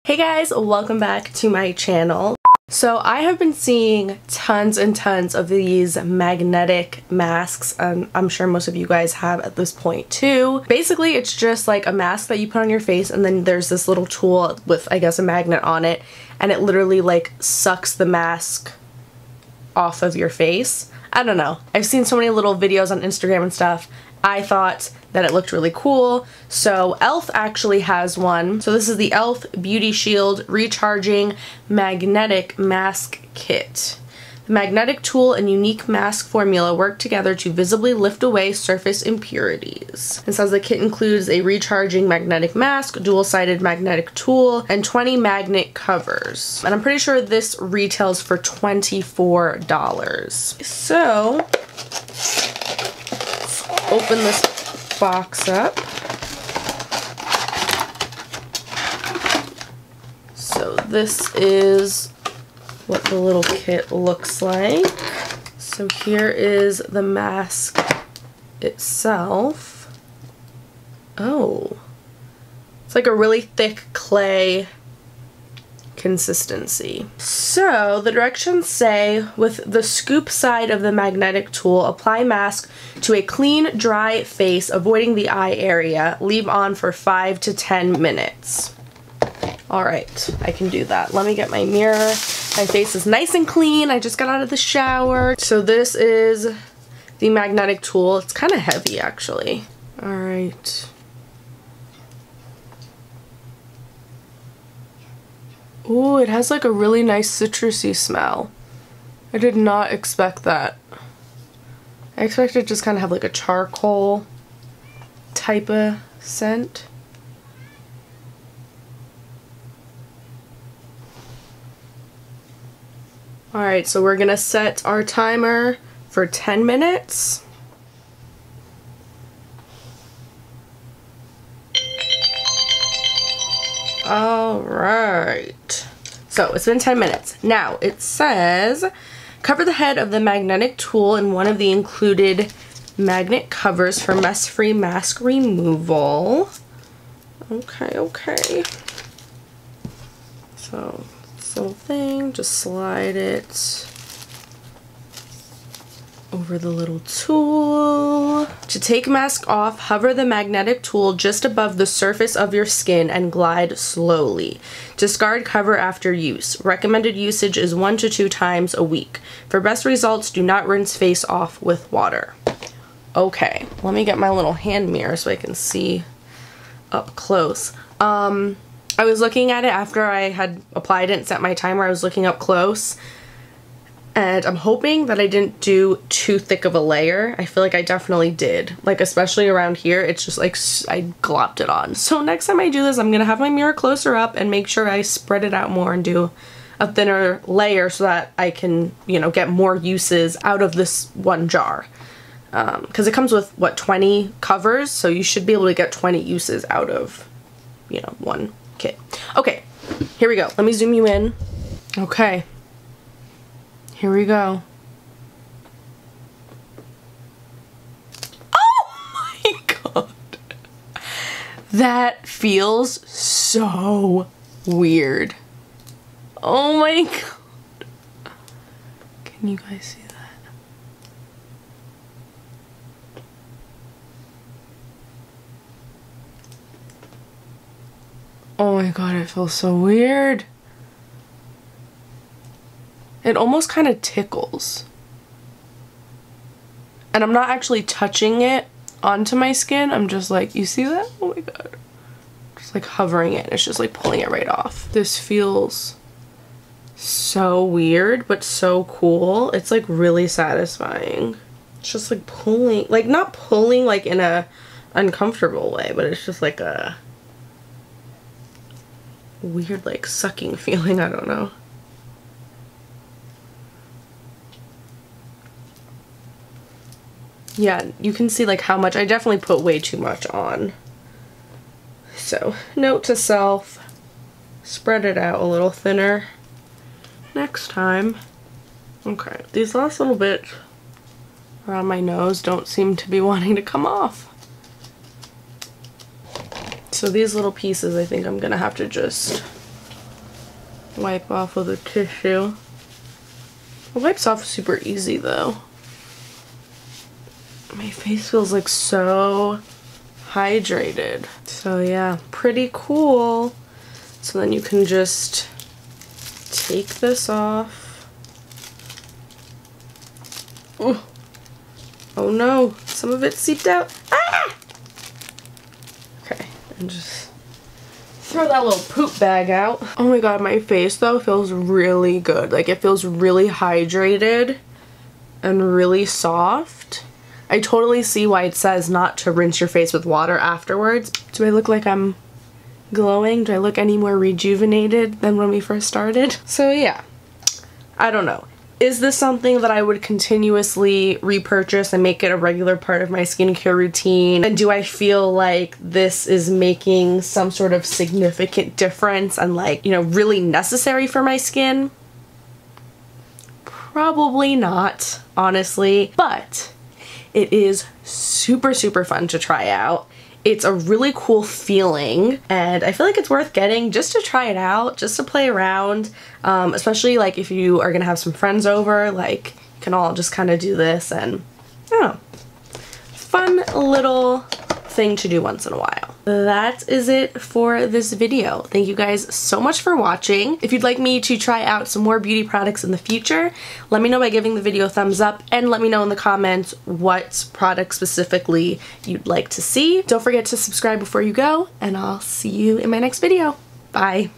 Hey guys, welcome back to my channel. So I have been seeing tons and tons of these magnetic masks, and I'm sure most of you guys have at this point too. Basically, it's just like a mask that you put on your face, and then there's this little tool with, I guess, a magnet on it, and it literally like sucks the mask off of your face. I don't know. I've seen so many little videos on Instagram and stuff. I thought that it looked really cool, so e.l.f. actually has one. So this is the e.l.f. Beauty Shield Recharging Magnetic Mask Kit. The magnetic tool and unique mask formula work together to visibly lift away surface impurities. It says the kit includes a recharging magnetic mask, dual-sided magnetic tool, and 20 magnet covers. And I'm pretty sure this retails for $24. So open this box up. So this is what the little kit looks like. So here is the mask itself. Oh, it's like a really thick clay consistency. So the directions say, with the scoop side of the magnetic tool, apply mask to a clean, dry face, avoiding the eye area. Leave on for 5 to 10 minutes. Alright, I can do that. Let me get my mirror. My face is nice and clean. I just got out of the shower. So this is the magnetic tool. It's kind of heavy, actually. Alright. Ooh, it has like a really nice citrusy smell. I did not expect that. I expected it to just kind of have like a charcoal type of scent. Alright, so we're gonna set our timer for 10 minutes. Alright, so it's been 10 minutes. Now it says, cover the head of the magnetic tool in one of the included magnet covers for mess-free mask removal. Okay. So this little thing, just slide it over the little tool. To take mask off, hover the magnetic tool just above the surface of your skin and glide slowly. Discard cover after use. Recommended usage is 1 to 2 times a week. For best results, do not rinse face off with water. Okay, let me get my little hand mirror so I can see up close. I was looking at it after I had applied it and set my timer. I was looking up close. And I'm hoping that I didn't do too thick of a layer. I feel like I definitely did. Like, especially around here, it's just like I glopped it on. So next time I do this, I'm gonna have my mirror closer up and make sure I spread it out more and do a thinner layer so that I can, you know, get more uses out of this one jar. Because it comes with, what, 20 covers? So you should be able to get 20 uses out of, you know, one kit. Okay, here we go. Let me zoom you in. Okay. Here we go. Oh my god. That feels so weird. Oh my god. Can you guys see that? Oh my god, it feels so weird. It almost kind of tickles. And I'm not actually touching it onto my skin. I'm just like, you see that? Oh my god. Just like hovering it. It's just like pulling it right off. This feels so weird, but so cool. It's like really satisfying. It's just like pulling, like not pulling like in a uncomfortable way, but it's just like a weird like sucking feeling. I don't know. Yeah, you can see like how much, I definitely put way too much on. So, note to self, spread it out a little thinner next time. Okay, these last little bits around my nose don't seem to be wanting to come off. So these little pieces I think I'm gonna have to just wipe off with a tissue. It wipes off super easy though. My face feels like so hydrated. So yeah, pretty cool. So then you can just take this off. Ooh. Oh no, some of it seeped out. Ah! Okay, and just throw that little poop bag out. Oh my god, my face though feels really good. Like it feels really hydrated and really soft. I totally see why it says not to rinse your face with water afterwards. Do I look like I'm glowing? Do I look any more rejuvenated than when we first started? So yeah, I don't know. Is this something that I would continuously repurchase and make it a regular part of my skincare routine? And do I feel like this is making some sort of significant difference and like, you know, really necessary for my skin? Probably not, honestly, but it is super, super fun to try out. It's a really cool feeling and I feel like it's worth getting just to try it out, just to play around, especially like if you are gonna have some friends over, like you can all just kind of do this and, I don't know, fun little thing to do once in a while. That is it for this video. Thank you guys so much for watching. If you'd like me to try out some more beauty products in the future, let me know by giving the video a thumbs up and let me know in the comments what product specifically you'd like to see. Don't forget to subscribe before you go and I'll see you in my next video. Bye.